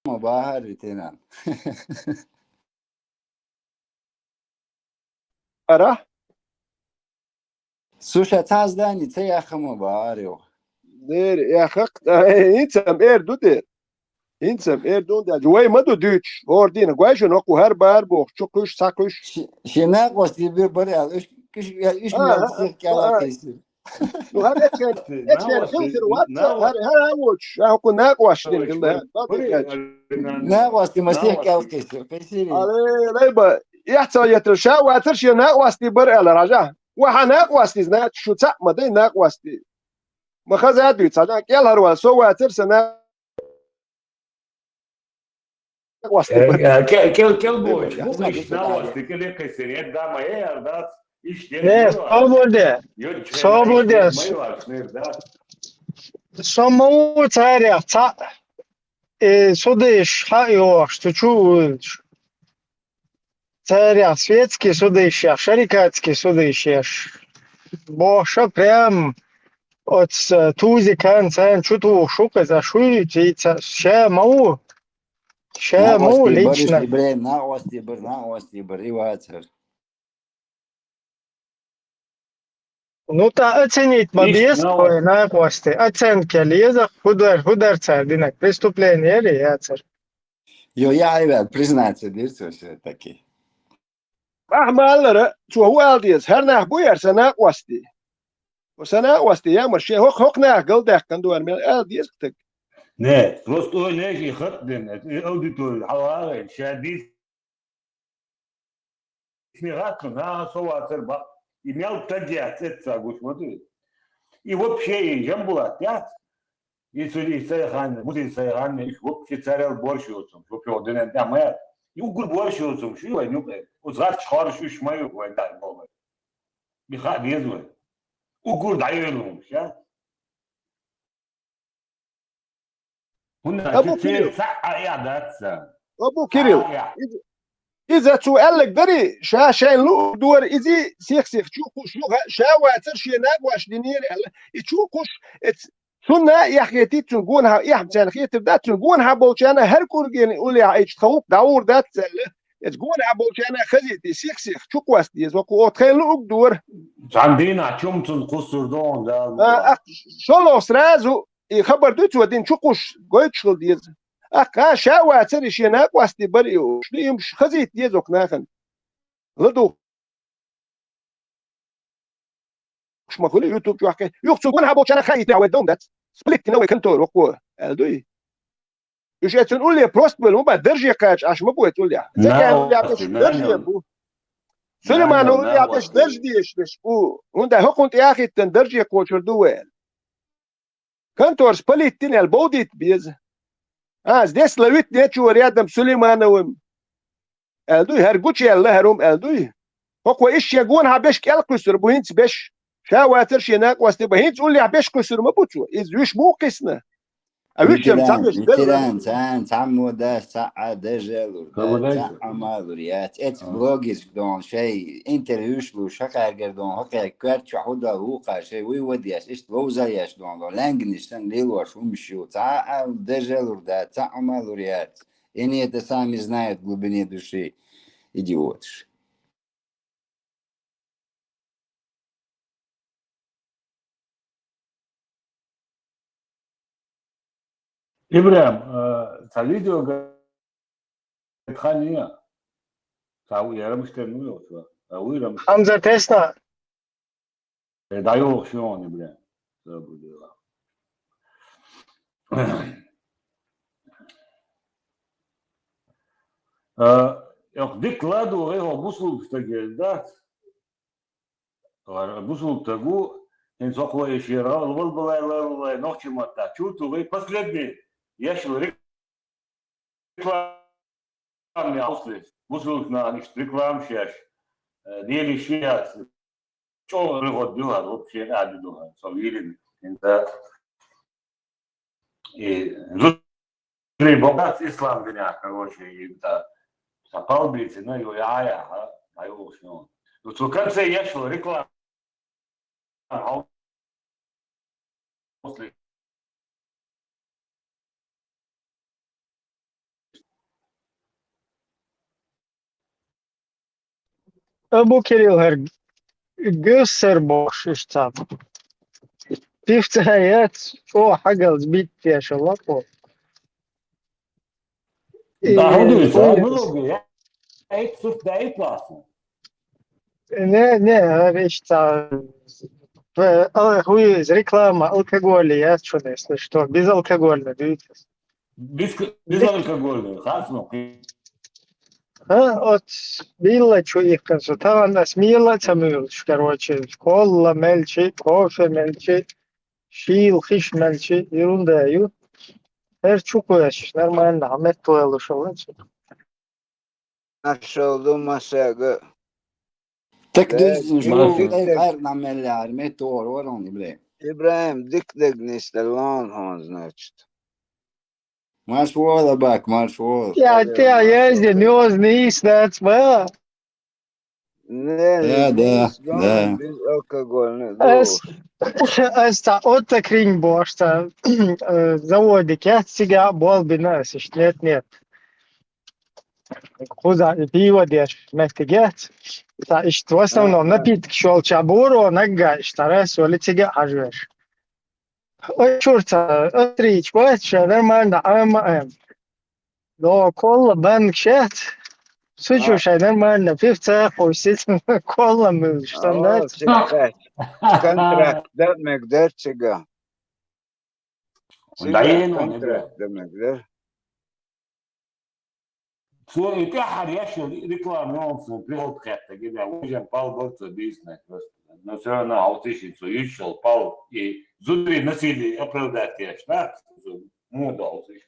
Bahar Vitenan. Ara? Suša tazdani, te jahamo Bahario. Der, ja, insam erdu der. Insam erdu der. Juay madu düç. Ordina, guayjo no ku her bar bo. Çokuş sakuş. Şena kosti bir barel. Üç miyal sih kala kesir. No her etken. Etken filter what? Her avuç. Ya ku ne questioning gilde. Ne kosti masih kala kesir. Kesiri. Ale leyba. يحصل يترشا واترش ناقوستي برئل رجع وها ناقوستي زنا شو تعمدي ناقوستي ما خزات بيت صدق يلا هروا سو واترس Quel boş. Bu iş ne var? Tekele keseriyet da maya da iş Ne? Saburde. Самому царя, судыш, хаё, что чувствуешь? Царя светский судыш, шарикатский судыш. Боша прям от тузи конца чуту шука за шуйте, ша мау лично. На ости бр, и ватер. Ну, та оценить мобез, на кости. Оценки леза, худар царь, динак, преступление ли я царь. Я, ребят, признаться, дирцы все-таки. أحمد شو هو ألديز هرنا بوير سنة وستي وسنة وستي يا مرشي هوك ناقل ده كان دوار من ألديز كتك Ne, просто лежи хатден, аудитория, хавара, шадис. Смираться на соваться, имел тадиат, это смотри. И вообще, я была пять. И судей сайхан, будет сайхан, и вообще царел борщицем, вообще один там я. И угол борщицем, что я не знаю. Узгар чхар шуш мою, да, бога. Биха безу. Угол даёлум, я. أبو كيريل إذا تسألك دري شاشين لو دور إذا سيخ تشوفش لغة شاواتر شي ناقواش دينير تشوفش سنة يحكيتي تنقونها يحمسان خي تبدأ تنقونها بولشانا هر كورجين يقول لي عيش تخوق داور ذات تقونها بولشانا خزيتي سيخ تشوكواس ديز وكو تخيل لو دور عندنا شوم تنقصر دون ده شلوس رازو خبر دوت ودين شوكوش قويتشل ديز أكا شاواتر شي ناقواس دي بريو شليم خزيت ديزوك ناخن لدو مش مقول يوتيوب شو حكي يقصدون هابو كان خايت عودهم ذات سبليت نوي كنتور وقوه الدوي ايش تقول لي بروستبل مو بدرجه كاش اش ما بو تقول لي كان لي عطش درجه بو سليمان هو لي عطش درجه ديش بو هوندا هو كنت يا اخي تندرجه كوتشر دوال كنتور سبليت تين البوديت بيز здесь ловить нечего рядом Сулеймановым الدوي هرجوتشي الله هروم الدوي هو ايش يقون هبش كالكسر بوينت بش شاواتر شيناك واستي بهين تقول لي عبيش كسر ما بوتشو إذ يش مو قسنا أويش تعمش ветеран تعمو داش تاع دجل تاع عمالوريات ات بلوجز دون شيء انترفيوش لو شقر دون هكا كارت حدا وقع شيء وي ودياش ايش لوزاياش دون لانجنشتن ليلوش ومشيو تاع دجل تاع عمالوريات они это сами знают в глубине души идиотш. إبراهيم فالفيديو خانية ساوي يا مش تنوي ساوي لا مش حمزة تسنا دايو شلون إبراهيم يقدك لادو غير بوصل تجلدات بوصل تجو إن سقوا إشيرا الغلبة لا نحكي متى شو تغي последний я шел рекламный ауслес бусулк на ниш реклам шеш дели шеш что регот дела вообще ади дома совирин это и зули богат ислам меня короче и это попал бить на его я а его все ну то как же я шел реклам ауслес Bu Kirill gösterboş işte. Пивцаец, о, хагал сбить теша лапо. Daha И diyorsa хуй, много ya. Et sırf da et lazım. не, işte, хуй из реклама алкоголя, я что-то, если что, безалкогольно, видите. Biz alkolü. Hasmı. От Билла их концу, там нас мила цамилш, короче, кола мельчи, кофе мельчи, шил, хиш мельчи, ерунда, ю. Чукуешь, нормально, а мы туэлу шалачи. Нашел дома сега. Tak Да, düz Maalesef. şu ev her nameller meteor var onu bile. Ибраим, дик сталон он, значит. Marş vola bak marş vol. Я ездил, не снять, ма. Не, Да, да. без алкогольных Эс, дров. эста, от такринь бошта, заводик, я себя бол бинас, нет. Куза пиво дешь, мектигет. Та, в основном напитки шел чабуру, нага, раз, или тебе ажвеш. Ой, чурца, отрич, бача, нормально, Но кола бан кшет, сучушай, нормально, пивца, хусить, кола мы, что О, дать. чекай. Контракт demek der çiga. Da yeni onu Kontrakt demek der. Свой пяхар ящил рекламный он приход как-то, когда уже пал борца бизнес просто. Но все равно аутичицу ищел, пал и зубы носили оправдать я штат, муда аутич.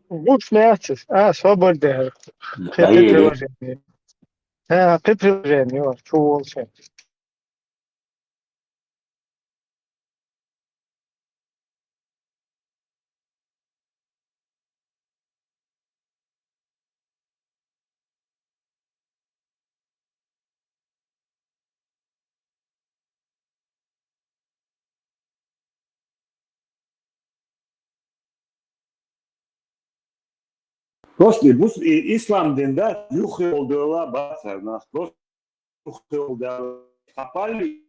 Вот смеяться. Свободно. Да и Приложение. Приложение, чувался. Просто bu İslam dinde yuh olduğuna basarlar. Просто yuh olduğuna kapali.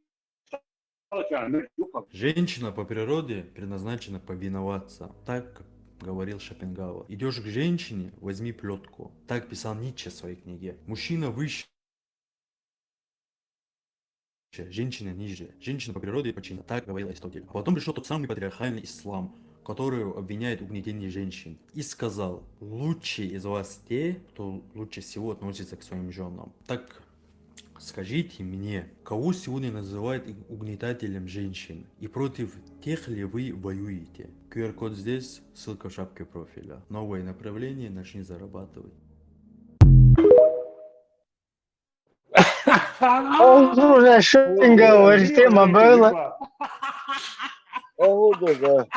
Женщина по природе предназначена повиноваться, так говорил Шопенгауэр. Идешь к женщине, возьми плетку. Так писал Ницше в своей книге. Мужчина выше, женщина ниже. Женщина по природе подчинена, так говорил Аристотель. А потом пришел тот самый патриархальный ислам, который обвиняет в угнетении женщин. И сказал, лучшие из вас те, кто лучше всего относится к своим женам. Так скажите мне, кого сегодня называют угнетателем женщин? И против тех ли вы воюете? QR-код здесь, ссылка в шапке профиля. Новое направление, начни зарабатывать. Уже Шопенгауэр, тема была. Oldu da.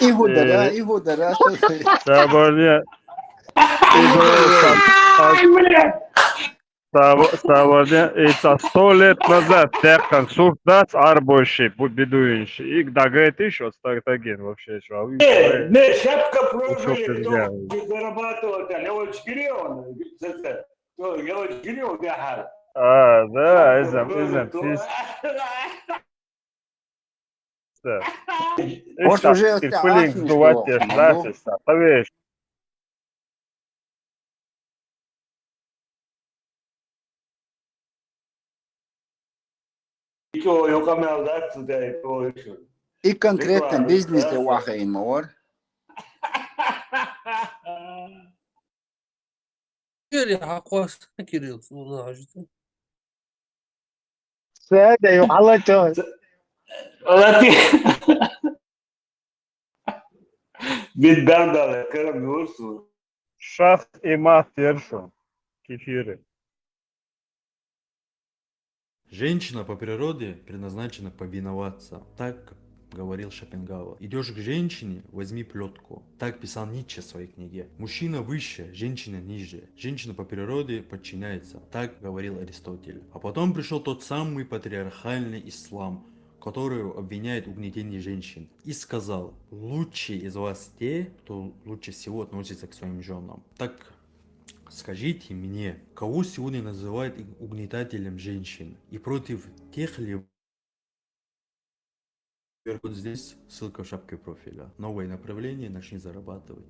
İhudara. Sabırlı. Это 100 лет назад Теркан обсуждать арбойши, бедуинши. И дагает еще стартаген вообще. Не, шапка профиля, то зарабатывал, я очень грел, я очень грел, я Да, изем, физ. Может, уже Пылинг сдувать, шляпишься, повесь. Yok ama that's the question. И конкретно бизнесе вахаин мор. Кирилл, حقوس Кирилл, صراحة. سادة يعلتون. Бедбанда, карамюрсу. Шах и мастершу. Кефиры. Женщина по природе предназначена повиноваться, так говорил Шопенгауэр. Идешь к женщине, возьми плетку. Так писал Ницше в своей книге. Мужчина выше, женщина ниже. Женщина по природе подчиняется. Так говорил Аристотель. А потом пришел тот самый патриархальный ислам, которую обвиняет в угнетении женщин, и сказал: лучшие из вас те, кто лучше всего относится к своим женам. Так скажите мне, кого сегодня называют угнетателем женщин? И против тех ли... Вот здесь ссылка в шапке профиля. Новое направление, начни зарабатывать.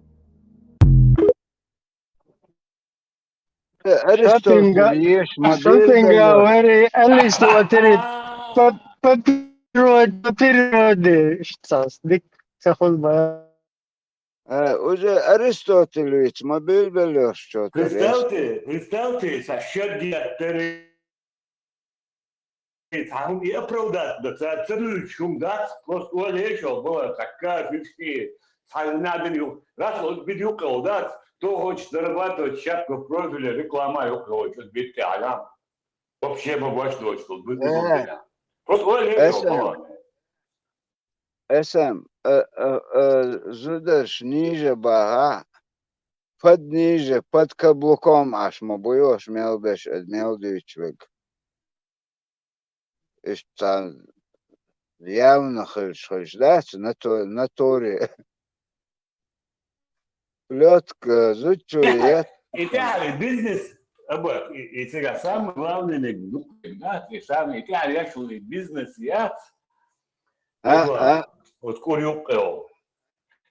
Аристотель модель Шопенгауэр, Аристотель, по природе, дик сахолма. уже Аристотелевич модель белёр что-то. Представьте, со счет диатеры там и оправдать, да, царю шум, да, просто олечил, было такая фишки, надо, раз вот бедюкал, да, кто хочет зарабатывать шапку в профиле, реклама, хочет быть тягом. Вообще бы во что быть просто олечил, было. Esam, зудаш ниже бага, под ниже, под каблуком аж мобуешь мелбеш, мелдючвик. Ишта явно хождать на торе. Плетка, зучует. Италия, бизнес, и сега самый главный анекдот, да, и самый Италия, actually, бизнес, я, вот курю,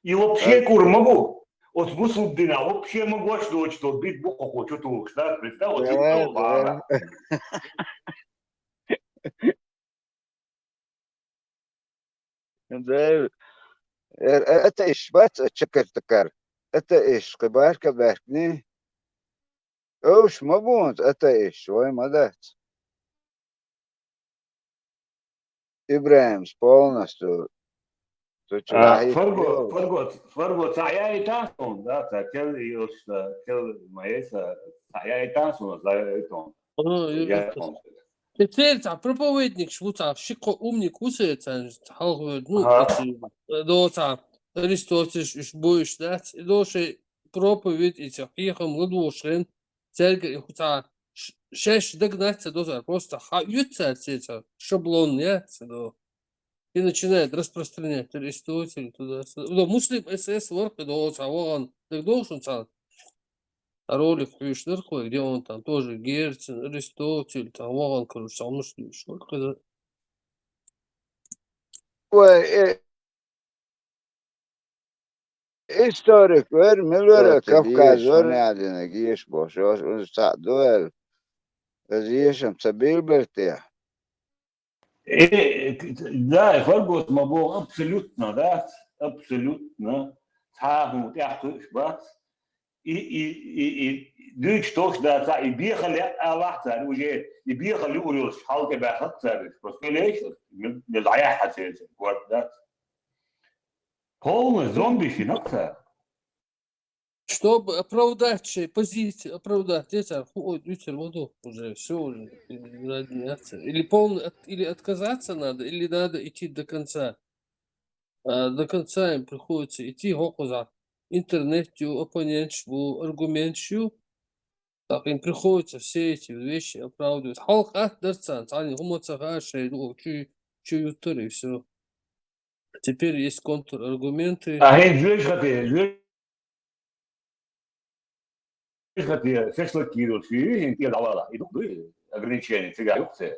и вообще кур могу, вот смысл дина, вообще могу, что бить буху хочу, что, представь, вот ладно. Это ишбат чекертакар. Это иш, кабарка бахни. Ош, мабунт, это иш, ой, мадать. Ибрahim's полностью. Фарго, цая и танцун, да, цакел и цакел маеса, цая и танцун, за это. Теперь проповедник швуца, шико умник усается, ну, доца, Аристотель, будешь, да, доше проповедь и ехам ладошен, церковь, хуца, шеш догнаться, доза, просто хаются, шаблон, я, и начинает распространять Аристотель туда. Муслим СС ворк, доца, он, так должен сам. Ролик Фьюшнерхой, где он там тоже Герцен, Аристотель, там он, короче, сам мыслишь. Вот когда... Ой, историк, вер, милвер, Кавказ, вер, надо, гиш, бош, он дуэль. Разъешем, цабил бертия. Да, Фарго могу абсолютно, да, абсолютно. Цаху, тяхтуш, бац. И дыч тоже, да, и бехали Аллах, уже, и бехали урюс, халка бахат, просто лечь, не зая хатец, вот, да. Полный зомби финокса. Чтобы оправдать позицию, оправдать это, ветер воду уже, все уже, или отказаться надо, или надо идти до конца. А до конца им приходится идти за интернетью, оппонентью, аргументью. Так им приходится все эти вещи оправдывать. Халк дерцан, они гумоцага шейду, чуютыры, все. Теперь есть контраргументы. А жешь хотел, шашлыкируют, и те давала, и ограничения, цыгаются.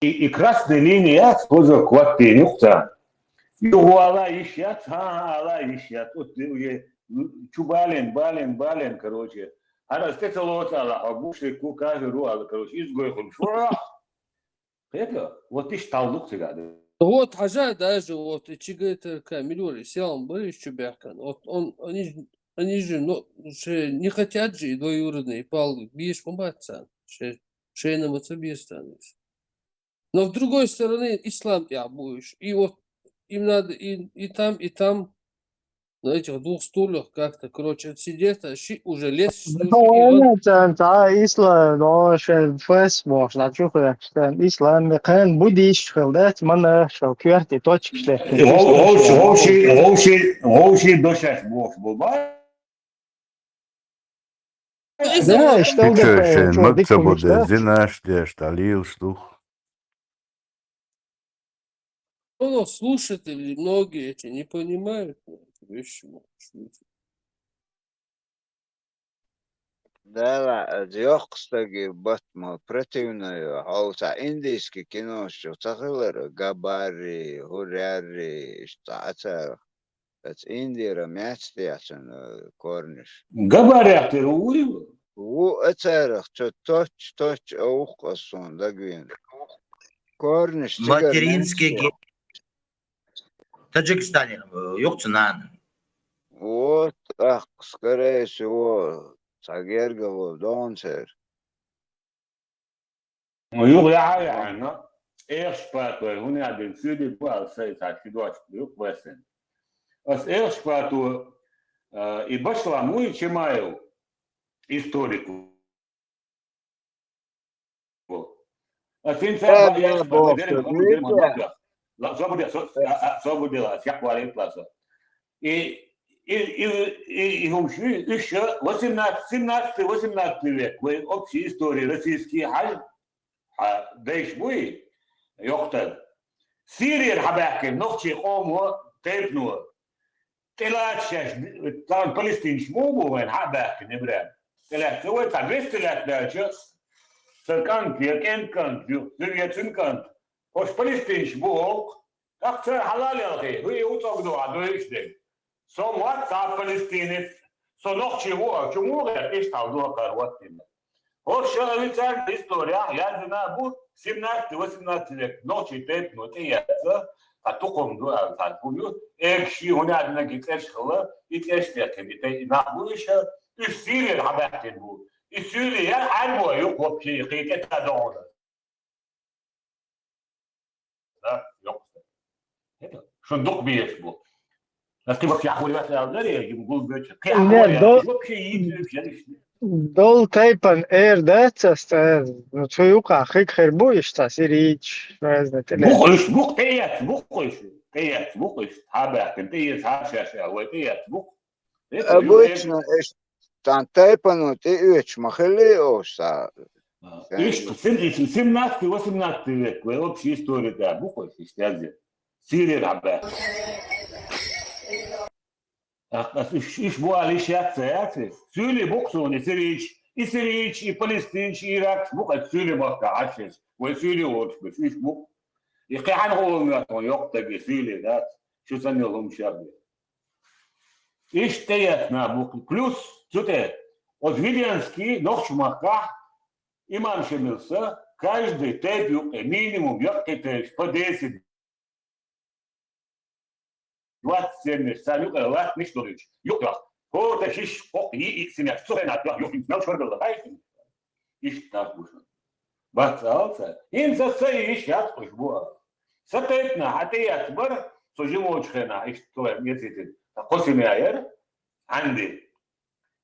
И красная линия тоже квартирюкта. Его Алла ищет, Алла ищет. Вот уже бален, короче. А раз ты целовать Аллах, а буши каждый руал, короче, изгой хум. Это вот ты стал лук цыгады. Вот, хажа даже вот чигайтер камилюри, сел были чубякан. Вот они же, ну, не хотят же двоюродные палки, бьешь поматься, шейна мацабистанис. Но с другой стороны, ислам я будешь. И вот им надо и там на этих двух стульях как-то, короче, сидеть, уже лезть, أنا كنت إسلا لو شل فاس موش نشوف كان إسلا كان بوديش خلدت من شو كيرتي توتش كشلت Ровши дошаш бог булба. Да, что Picture такое, schön, что mögt дикую bude мечта. zināš, tie štalīl štuh. Ну, слушатели многие эти не понимают вещи. لا ديوقستقي بطمة برتيونيو أو تا إنديسكي كينوشو تغير جاباري هورياري اشتعتر بس إنديرا مياتستي عشان كورنش Габарят рули. وأتارخ توتش أوق أصون لقوين كورنش تقر Материнский гей в Таджикистане يقصنان. Вот, ах, скорее всего, Сагергово, Донцер. ويغلى عنا ايش باتو هنا عند سيدي بقى سيد كيدوش يوك وسن اس ايش باتو и башла мой чимаю историку а синца я Бог, لا زبودي شق عليه пласа и هم شو ايش 18 век вы общей истории российский حج دايش بوي يقتل سيريا حباكي نختي قوموا تيبنوا تلات شاش كان فلسطين شمومو وين حباكي نبران تلات هو تعرف تلات داش سكان كان سوريا كان وش فلسطين شبوك اكثر حلال يا اخي هو يوتقدوا عدو يشتغل سو وات صار فلسطيني سو نختي هو شمو ايش تعودوا كرواتين هو شغل انسان история я знаю бу 17-18 век ночи тет нотия атуком дуа татбу экши هنا عندنا كيتش خلا يتش تكبي نابوش السيريا حبات بو السيريا عمو يقوب شيء قيكه دون لا يقصد شندوق بيش بو لكن بس يا اخوي بس يقول بيش دول تايبان اير داتس ну цуюка хик хербуиш та сирич разные بوخش بوخ تيات بوخش حابة تنتيت هاشاشة وتيات بوخ Обычно там тайпану ты üç махали оса. إيش 17-18 век общая история да бухой истязы Сирия حابة إيش بو على شيء سوري بوخسون سيريش и Палестин и Ирак بوخ سوري ما عاشش وسوري وش بس إيش بوخ يقي عن هو ما يقتل سوري ذات شو سنلهم شابه إيش تياتنا بوخ плюс что-то от Виленский ночмака имам шемился каждый тайпю минимум якте по 10 27 سالوك الله مش دوريش يقرا هو تشيش فوق يسمع سورنا يوم ما شو بدل هاي ايش تعرفوا بس алса им засаиш яткош бо сатетна حتى بر سوجيموش خنا ايش تو يزيد قسم ياير عندي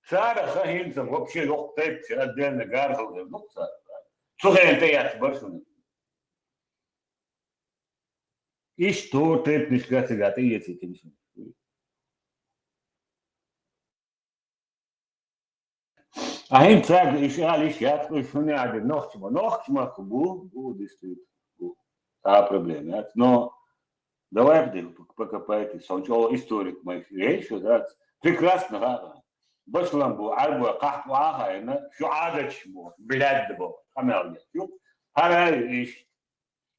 صار خاين زم вообще يقطع отдельно гаргал نقطه سوغين تيات برسون ايش تو تيت مش قاعد يزيد Ein Tag ist ehrlich, ja, ich finde ja noch mal действительно, проблем, ja, но давай пока по этой сначала историк моих речей, да, прекрасно, да, башламбу, арбу, кахту, ага, на, шо адачму, блядь, бо, хамелня, шо, хара иш,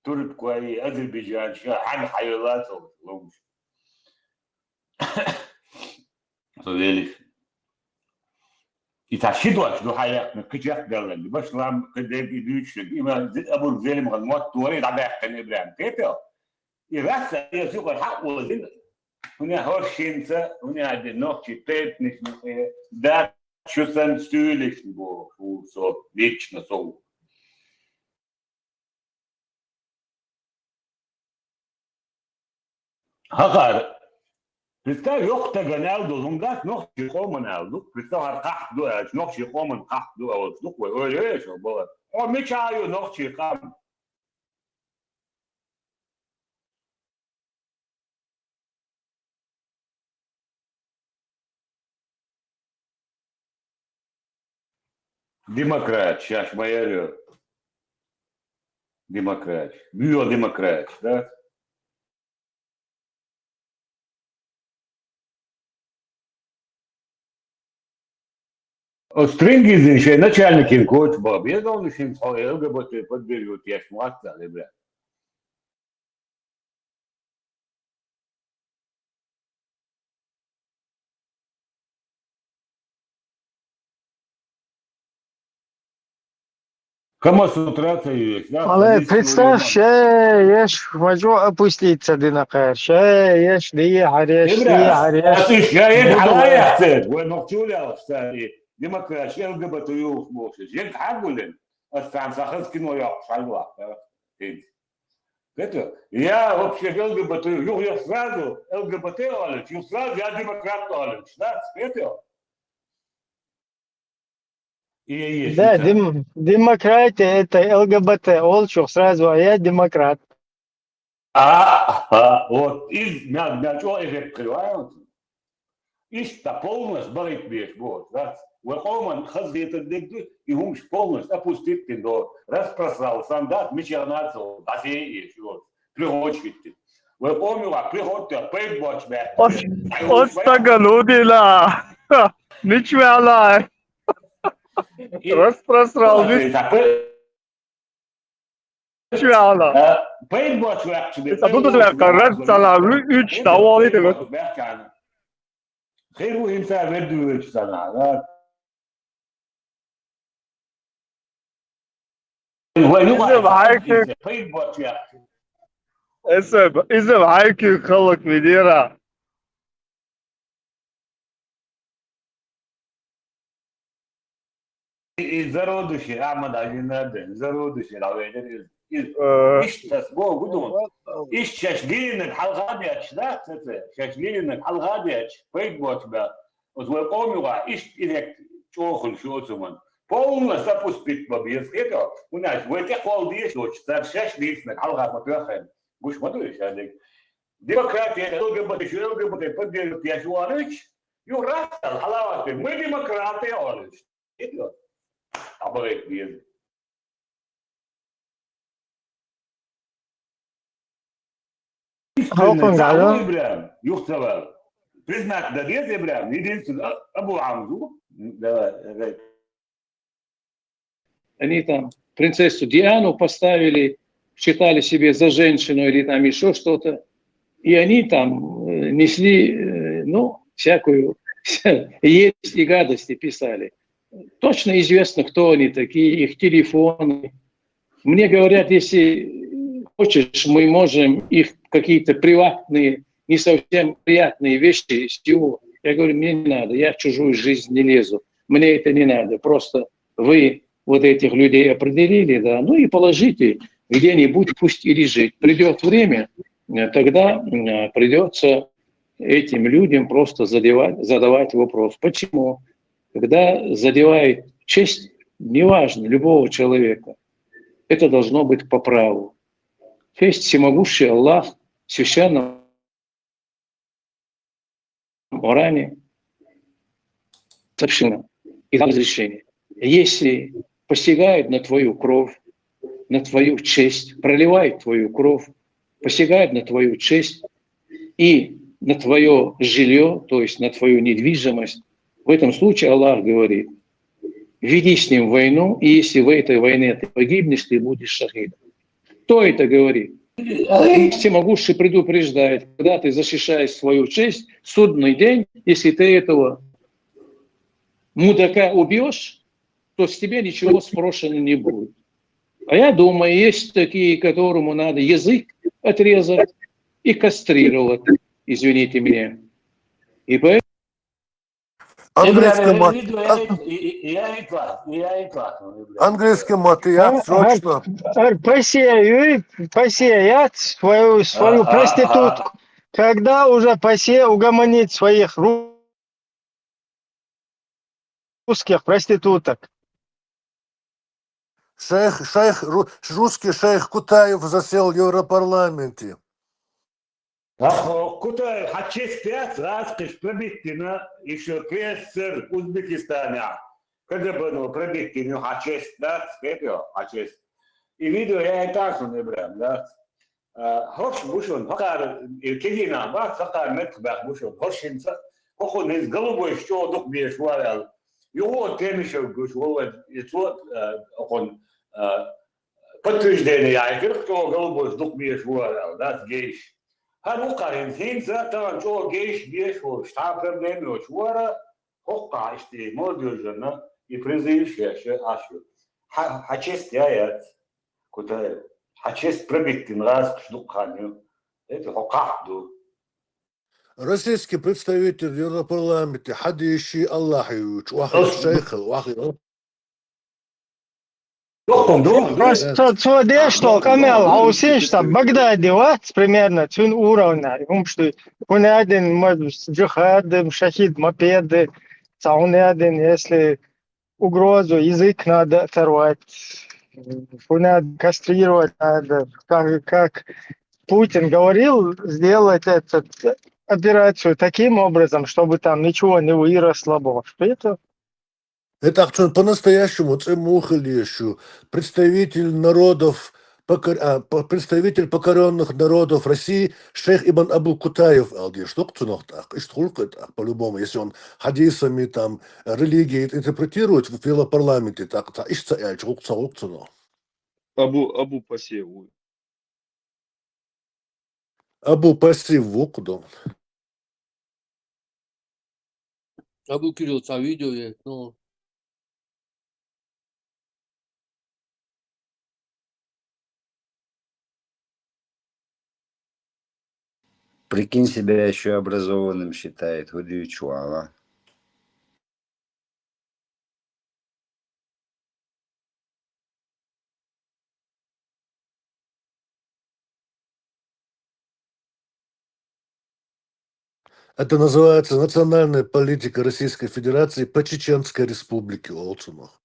турку, Азербайджан, шо, хан хайолат, ломш. So ehrlich. يتعشدوا شنو حياتنا كجاك قال لي باش لام قدام يدوش إما أبو الزلم غلمات توري على يحتن إبراهيم كيفه يرأس يسوق الحق وزين هنا هورشينسا هنا عند النقطة تيت نش ده شو سن ستولش نبو شو صوب ليش نصوب هقار Представь, yok da genel dolumda nok çıkomun aldık. Представь arkah duvar, nok çıkomun kah duvar olduk. Öyle öyle şey bu. O mi çağırıyor nok çıkam. Демократ, сейчас моя демократ, биодемократ, да? Стрингизин ще начальник коуч Боб. Я думаю, что ЛГБТ подберут, я смотрел, ребят. Камасутрация есть, да? Але представь, ешь, хочу опуститься динакер, ешь, дие хареш, дие хареш. Я حلايا حسين وين مقتولة أستاذي ديمقراطية ЛГБТ يوخ موشش ينك حقولن أستاذ سخص كنو يوخ شالوا это я вообще ЛГБТ я сразу ЛГБТ олич, я сразу я демократ олич, да? Это Да, демократия это ЛГБТ, олчух сразу, а я демократ. Вот из чего их открывают? Ишта полностью болит беш, вот, да? Вахоман хазит дегду и умш полностью опустит до распространил стандарт мечернацо, да все еще пригодчики. Вы помню, пригодьте, пейбоч бе. Остагалудила. Ничего. Распространил. Пейбоч векчи. Буду сказать, салам, 3 давали тебе. Херу инса веду sana, да? إذا معاك خلق مديرة зародыши, Ахмад Алинаден, зародыши, Раведер, إيش تسبوه بدون إيش شاشلين الحلقات لا شاشلين الحلقات فيك بوش بقى وتقوم يقع إيش إذا تشوخل شو تسمون полностью запустить бабьев это у нас в этих холдиях что шашлин الحلقات ما تأخذ مش ما تقولش هذيك ديمقراطية ЛГБТ поддерживает я شوارش يورث الحلاوة мы демократия орش это أبغى بيز Ибрахим, юхтавал. Признак дадет Ибрахим, единственный Абу Амзу. Они там принцессу Диану поставили, считали себе за женщину или там еще что-то. И они там несли, всякую ересь и гадости писали. Точно известно, кто они такие, их телефоны. Мне говорят, если хочешь, мы можем их какие-то приватные, не совсем приятные вещи с него. Я говорю, мне не надо, я в чужую жизнь не лезу. Мне это не надо. Просто вы вот этих людей определили, да, и положите где-нибудь, пусть и лежит. Придет время, тогда придется этим людям просто задавать вопрос. Почему? Когда задевает честь, неважно, любого человека, это должно быть по праву. Честь всемогущий Аллах в священном Коране сообщено и дал разрешение. Если посягают на твою кровь, на твою честь, проливают твою кровь, посягают на твою честь и на твое жилье, то есть на твою недвижимость, в этом случае Аллах говорит, веди с ним войну, и если в этой войне ты погибнешь, ты будешь шахидом. Кто это говорит? Всемогущий предупреждает, когда ты защищаешь свою честь, судный день, если ты этого мудака убьешь, то с тебя ничего спрошено не будет. А я думаю, есть такие, которому надо язык отрезать и кастрировать, извините меня. И поэтому Английский мат, я срочно. Посеять свою проститутку. когда уже посе угомонить своих русских проституток? Русский шейх Кутаев засел в Европарламенте. Кутай хачес 5 раз пробиттина еще кесер Узбекистана. Когда было пробиттина хачес 5 хачес. И видео я и так не брал, да. Хош бушон, хакар кедина, ба хакар метбах бушон. Хош инса, хохо из голубой что дух бьешь варял. Его темишев гуш, вот он подтверждение я говорю, что голубой дух бьешь варял, да, гейш. هنوقع هنزا طبعا جو جيش بيش وشتاع برنامج وشوارا هوقع اشتي موديو جنة يبرزيل شاشة عشو حاجست يايات كنت حاجست пробить раз штук ханю это هوقع دو Российский представитель в Европарламенте Хадиши Аллахович, Вахид Шейх, Вахид. Просто что камел, а усе что Багдаде вот примерно цун уровня, что он один может джихад, шахид, мопеды, он один, если угрозу язык надо оторвать, надо кастрировать, надо, как Путин говорил, сделать эту операцию таким образом, чтобы там ничего не выросло. Что это? Это по-настоящему представитель народов, представитель покоренных народов России шейх Ибн Абу Кутаев, что по-любому, если он хадисами там религии интерпретирует в велопарламенте, так Абу Пассиву. Абу Пассиву, куда? Абу Кирилл, видео есть, ну. Прикинь, себя еще образованным считает, удивчуала. Это называется национальная политика Российской Федерации по Чеченской Республике Олцунах.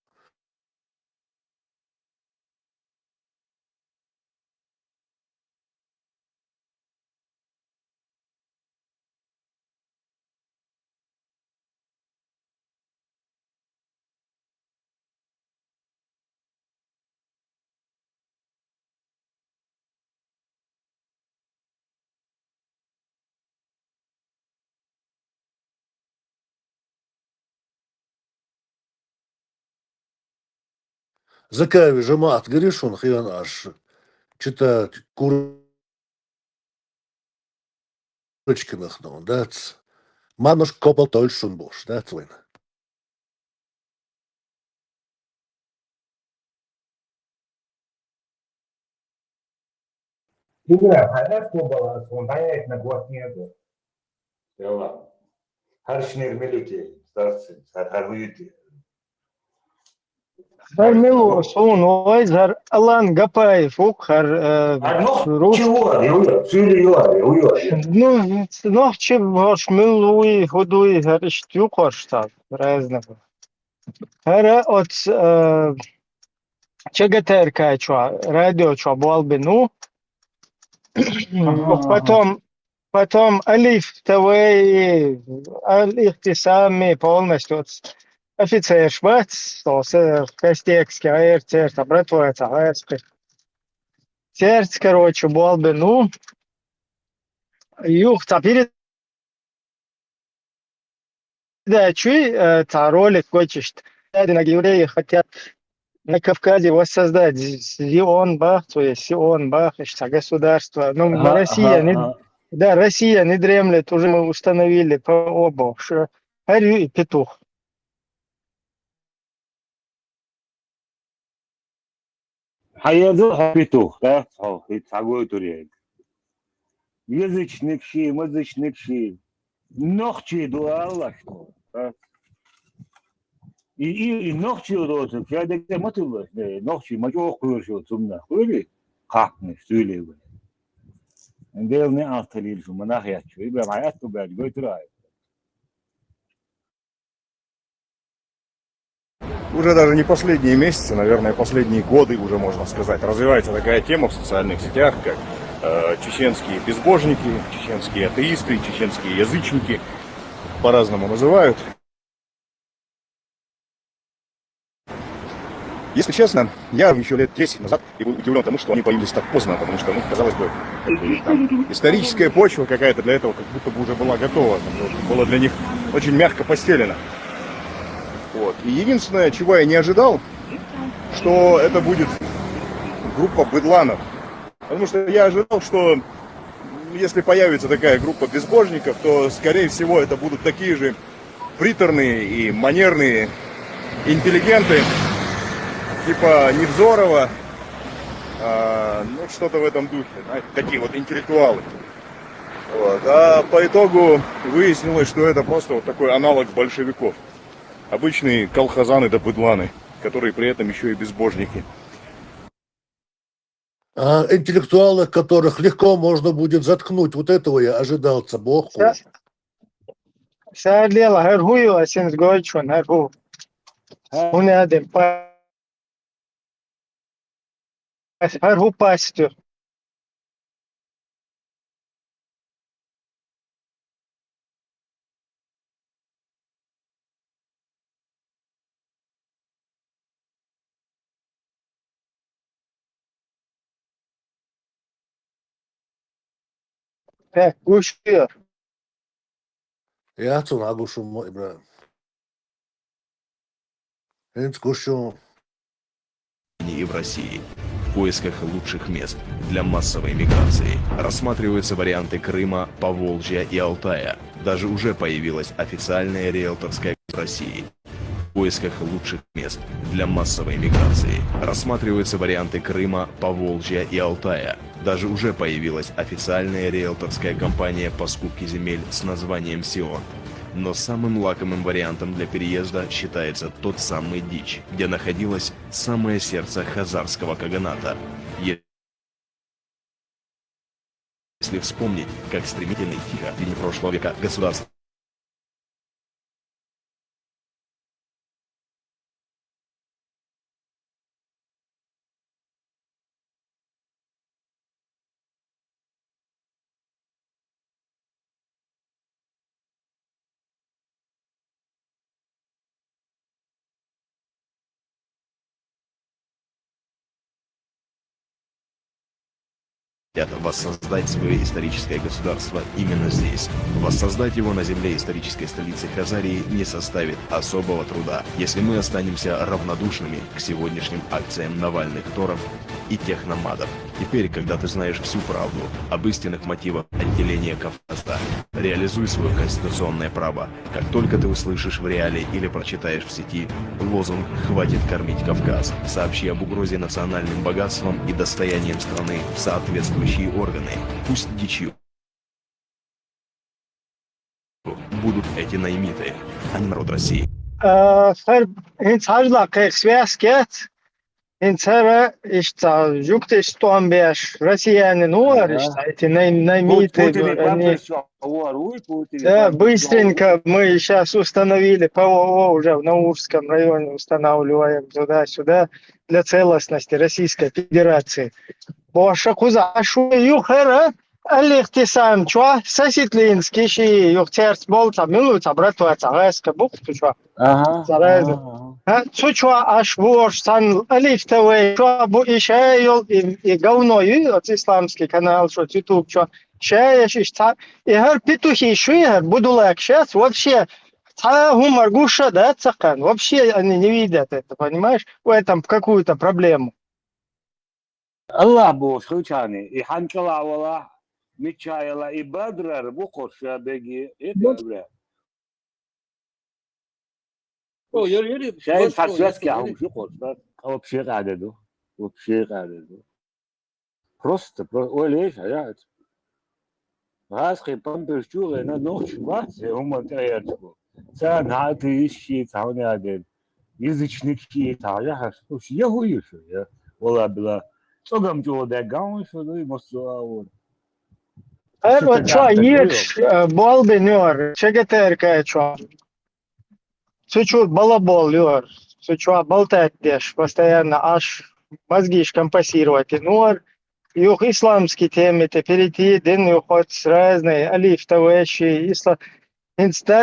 Закави, жамат, гришун, хиян аш. Читать курочкиных, ну, that's Мануш копал тольшун буш, that's when. Игра, а что баланс, он дает на год нету. Яла. Харшнир милюти, старцы, харвюти. Har милу сон ойз har Алан Гапаев хар Ну, чего? ну чем ваш милуи ходуи har штюкорштаб разного. Har от чегатерка чё радио чё балбину. Потом Алиф ТВ, Аль-Ихтисами полностью офицер Швац, Костекский, АРЦ, братвец, АРЦ. Сердце, короче, балбину. Юх, передачи, ролик хочешь, евреи хотят на Кавказе воссоздать Сион-Бах, то есть Сион-Бах, государство. Ну, Россия не дремлет, уже мы установили по оба, что Харю и петух. Hayazı pituh, da, sagoi turiyek. Язычник ши, ногчи дуала что, да. И ногчи удобно, я где мотивы, ногчи мачо куршо цумна, хули, как не стюлевы. Делни артелил шо манахят шо ибра маят то бад гойтрай. Уже даже не последние месяцы, наверное, последние годы уже, можно сказать, развивается такая тема в социальных сетях, как чеченские безбожники, чеченские атеисты, чеченские язычники, по-разному называют. Если честно, я еще лет 10 назад и был удивлен тому, что они появились так поздно, потому что, казалось бы, там, историческая почва какая-то для этого как будто бы уже была готова, было для них очень мягко постелено. Вот. И единственное, чего я не ожидал, что это будет группа быдланов. Потому что я ожидал, что если появится такая группа безбожников, то, скорее всего, это будут такие же приторные и манерные интеллигенты, типа Невзорова, ну что-то в этом духе, знаете, такие вот интеллектуалы. Вот. А по итогу выяснилось, что это просто вот такой аналог большевиков. Обычные колхозаны да быдланы, которые при этом еще и безбожники. А интеллектуалов, которых легко можно будет заткнуть, вот этого я ожидал, Богу. Садlela her huyu asins gochun her hu. Unadem her hu pastür. Guşuyor. Я цунагу шумо, Ибрahim. И в России. В поисках лучших мест для массовой миграции рассматриваются варианты Крыма, Поволжья и Алтая. Даже уже появилась официальная риэлторская в России. В поисках лучших мест для массовой миграции рассматриваются варианты Крыма, Поволжья и Алтая. Даже уже появилась официальная риэлторская компания по скупке земель с названием «Сион». Но самым лакомым вариантом для переезда считается тот самый Дичь, где находилось самое сердце хазарского каганата. Если вспомнить, как стремительно и тихо в дни прошлого века государство воссоздать свое историческое государство именно здесь. Воссоздать его на земле исторической столицы Хазарии не составит особого труда, если мы останемся равнодушными к сегодняшним акциям Навальных торов и техномадов. Теперь, когда ты знаешь всю правду об истинных мотивах отделения Кавказа, реализуй свое конституционное право. Как только ты услышишь в реале или прочитаешь в сети лозунг «Хватит кормить Кавказ», сообщи об угрозе национальным богатством и достоянием страны в соответствующие органы. Пусть дичью будут эти наймиты, а не народ России. Инцара ишта жукте стомбеш россияне нуар ишта эти наймиты да, быстренько мы сейчас установили ПВО уже в Наурском районе, устанавливаем туда-сюда для целостности Российской Федерации. Боша куза шу юхера алихтисам чва соситлинский ши юхтерц болта минута братуаца гаска бухту чва. Чучва аш вор сан алифтовый чва бу ишайол и говной от исламский канал что YouTube чва чаешь и гар петухи шуя будулак сейчас вообще гумор гуша да цакан вообще они не видят это, понимаешь, в этом какую-то проблему. Allah boş hıçani i hankala wala mitchayla i badrar bu qorsha begi etebre او يري شايف فاسوس كاهم شو qorsha او بشي قاعده وبشي قاعده просто وليش حاجات راسخي بامبرشور انا نوش بس هم تايرتكو سان هاتي شي تاوني هذا язычники тая что я хуюшу я вала была Согам чего да гаун что и мосуа Her o çua yek bol beniyor. Çegeter kay çua. Чуть-чуть балабол, Юр. Чуть-чуть болтать дешь, постоянно аж мозги компасировать. Ну, юх исламские темы, ты перейти, день уходит разные, алифтовые вещи,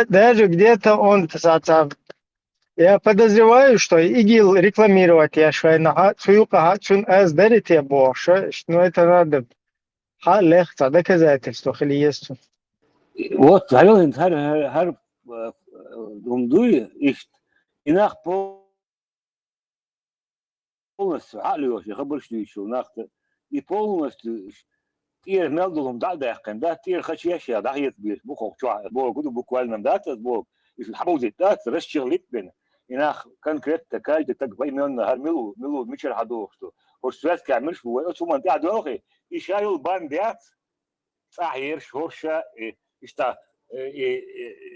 даже где-то он, я подозреваю, что ИГИЛ рекламировать я швейна, цуюка, цун аз дарите больше, но это надо легче, доказательство, или есть. Вот, Галин, her думаю, их инах полностью, алло, я хабар что еще, нахто, и полностью тир мелдулом да кем да тир хачьяшья да есть бир бухок чуа бо гуду буквально да бо из хабузи да расчерлит бен инах конкретно кальد так байменно милу мичер хадо что هو سويت كامل شو شو منطقة دوخي يشايل بانديات صحيح شورشة إشتا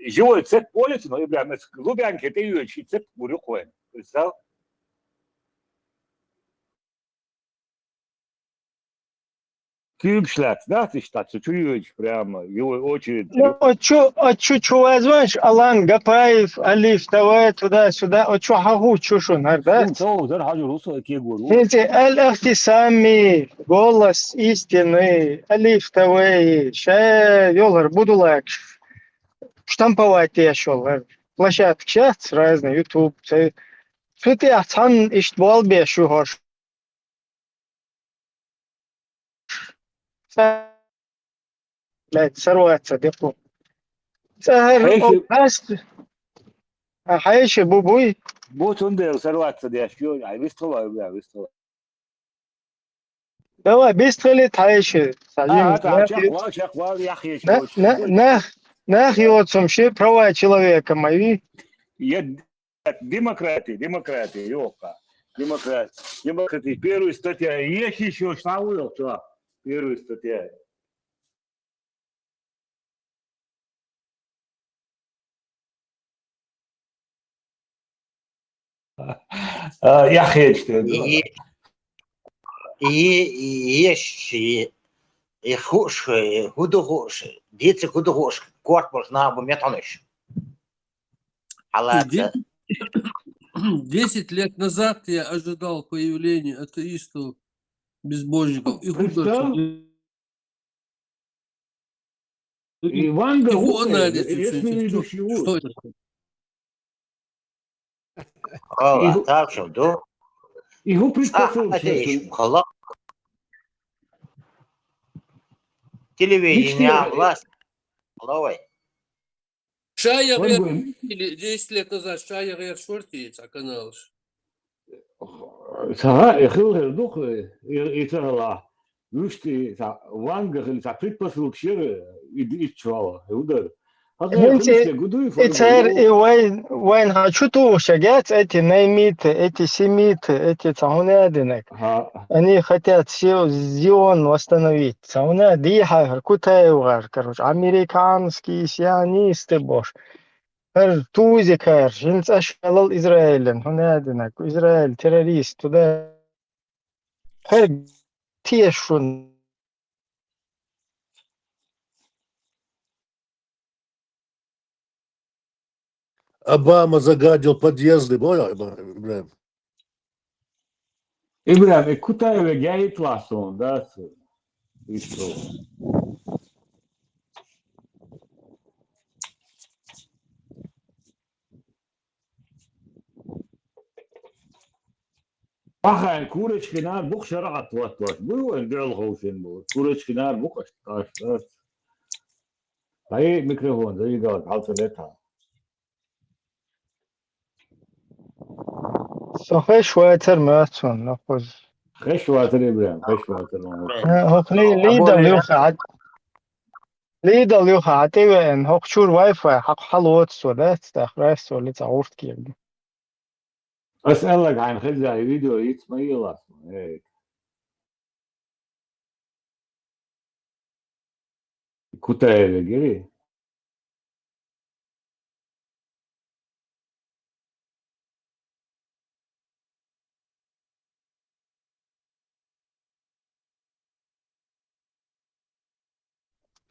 جوا تسد بوليس إنه يبغى مس لوبي عن كده يجي تسد بريقوين إزاي Кюбшлат, да, ты что, чуть-чуть прямо, его очередь. Ну, чу возьмешь, Алан Гапаев, Алиф, давай туда-сюда, чу хагу, чушу, да? Видите, Аль-Ахтисами, голос истины, Алиф, давай, ша, ёлар, буду лайк, штамповать я шел, площадки сейчас разные, YouTube, ты ацан иштвал бешу хош. ثروات ديقو سهر بس حيش بوبوي بو تندر ثروات صديق شو يعني بيستوى دوا بيستخلت حيش تعجب شقوال يا اخي нах его сумши права человека мои демократия ёлка демократия первая статья есть еще что первая статья يا اخي يخوش هدوغوش ديتك هدوغوش كوارت можно بميتونش على 10 лет назад я ожидал появления атеистов, безбожников и Иван его анализ, что это? так что да его предпосылки телевидение власть ловой Шая или 10 лет назад Шая Гэр Шорти, канал. Сага эхил дух итала. Юшти ванга хил предпосылки и чвала. Удар. إتر وين شو تو شجعت أنت نايميت أنت سميت أنت تعونادنك أني хотят Зион восстановить تعونادي كتاي وغير كروش американские сионисты бош توزي كار جنس أشغال إسرائيل هنادنك إسرائيل террорист تدا هر تيشون Обама загадил подъезды, понял, Ибрahim? Ибрahim, Кутаева геит ласон, да? И что? Ага, курочки на бух шарат вот. Было дел хоусен был. Курочки на бух аш. Ай микрофон, да ига, алфавита. صحيح شوية ترماتون نأخذ خش واتر إبراهيم خش واتر هوك ليدل يوخا عتيوين هوك شور واي فاي حق حلوات سودات تخرس ولا تعورت كيف أسألك عن خزع فيديو يتسمى أصلا هيك كتاية جري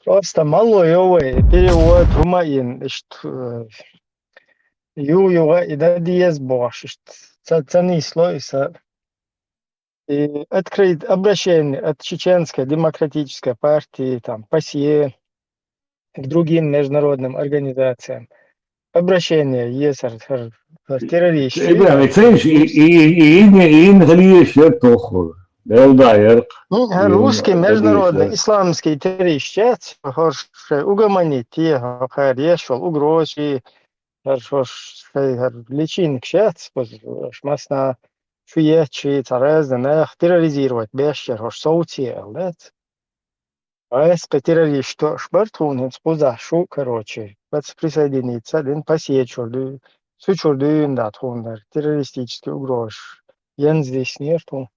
Просто мало его перевод румаин, что его и да диез бош, что цени слойса. И открыть обращение от Чеченской демократической партии, там, ПАСЕ, к другим международным организациям. Обращение есть террористы. Ибрahim, ценишь, и не тоху. Русский международный исламский террорист, угомонить те, решил угрозы, личинок шец, масна шуечи, царезных, терроризировать, бешер, соутел, да? А если террорист что шбартун, спуза шу, короче, присоединиться, ден посечу, сучурдын, да, тундар, террористический угроз. Я здесь нету.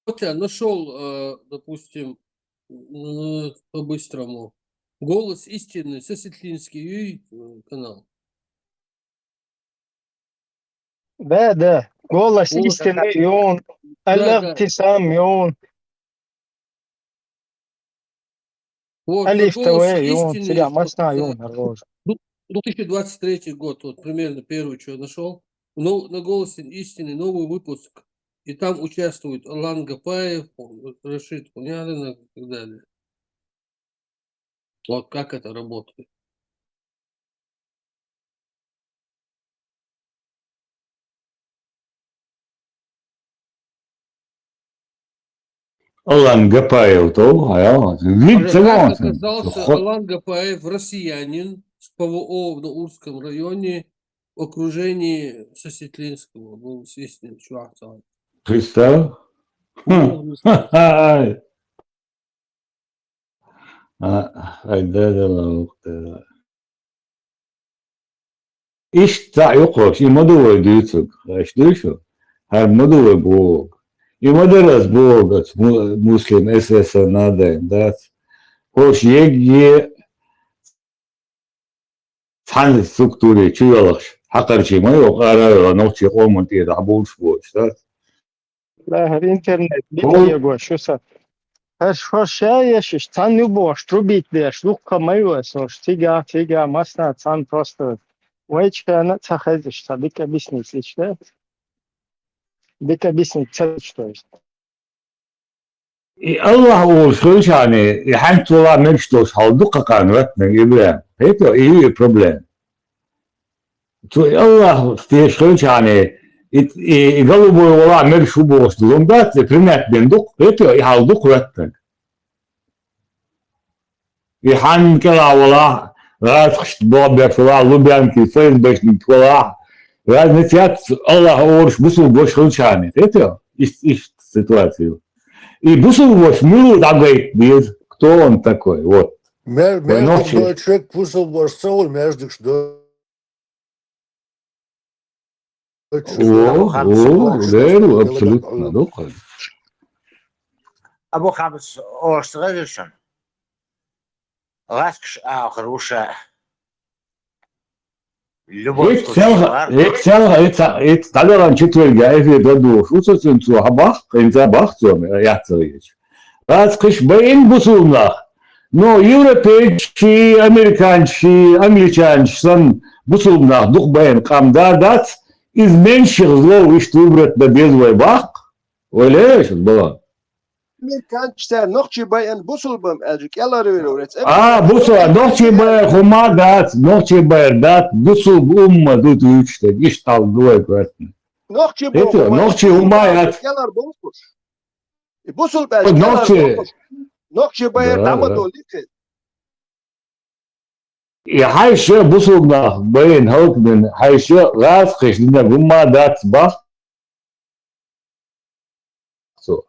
Вот я нашел, допустим, по-быстрому, «Голос истины», Сосветлинский канал. Да, голос истины, и он, Аллах ты сам, и он. Вот, Алиф «Голос ТВ, и он, истины», себя, масна, и он, народ. 2023 год, вот примерно первый, что я нашел. На «Голосе истины» новый выпуск. И там участвуют Алан Гапаев, Рашид Хунярин и так далее. Вот как это работает. Алан Гапаев, оказался Алан Гапаев, россиянин, с ПВО в Наурском районе, в окружении Сосветлинского. Был естественный чувак. Представь? İşte yok, imadovoy duyutuk, işte şu, her madovoy bog, imaderas bog, muslim SS nadayım, da, hoş ye, fan struktürü çuvalık, hakarçı mı yok, ara nokçı olmadı da bulş boş, da. لا الانترنت بيجي شو صار شو شايش تان يبوش تربيت ديش لوكا ما يوسوش تيجا масна تان просто ويش كان تخزش تبيك объяснить лично بيك объяснить что есть Allah olsun yani, hantola mevştos halduka kanvetme İbrahim, heto iyi problem. То Allah тешкач yani, и голубой вола мершу босту, да, ты принять бендук, это и халдук веттек. И хан кела вола, раз бобер вола, лубянки, фейсбэшник вола, раз нетят Allah орш бусу бош хлчани, это из ситуации. И бусу бош милу дагайт без, кто он такой, вот. Между человек бусу бош цаул, между что غيره абсолютно, доктор. Або хабс острежен. Ласкш ахруша. Любовь. Это талеран четверга, эфир дадуш. Уцоцинцу хабах, инца бахцом, яцарич. Ласкш бейн бусулнах. Но европейчи, американчи, англичанчи, сан бусулнах, дух бейн камдадат, из меньших злов, что выбрать на безвой бах, оля, что было. Amerikançlar nokçi bayan busulbam elcik yalar öğret. Busul nokçi bayan humadat, nokçi bayan dat, busul umma dut üçte, iş tal duay kvertni. Nokçi bu. Nokçi humayat. Yalar bulmuş. Busul belki yalar bulmuş. Nokçi bayan damat oldu. Hayşe busulna bayan halkın hayşe raz kışında humadat bak. So.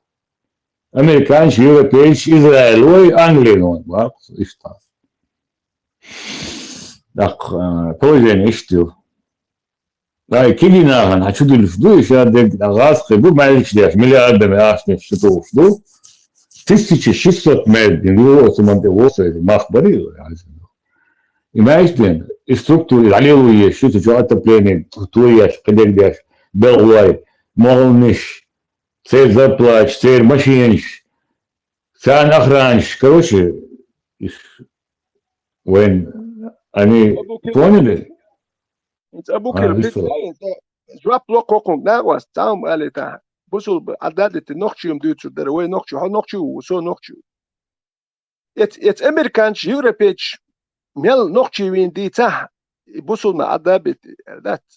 Американец, европеец, израилой, английный, бак, işte. Так, положение что? Да, кигинаган, хочу дульфду, еще дек агас, хебу мальчик, миллиардами ашни, что уфду. 1600 мельдин, его суманте восы, махбари, имеешь и структуры, аллилуйя, что ты отопление, туяш, кадегдяш, белуай, молниш, цель заплач, цель машиниш, كان охранщик, короче, وين они поняли? أبو كير جواب لو كوكون ناقص تام قال تا بوصل عدد النقشيوم ديتشو دروي نقشو ها نقشو وسو نقشو ات امريكانش يوروبيتش ميل نقشيوين دي تا بوصل مع عدد ذات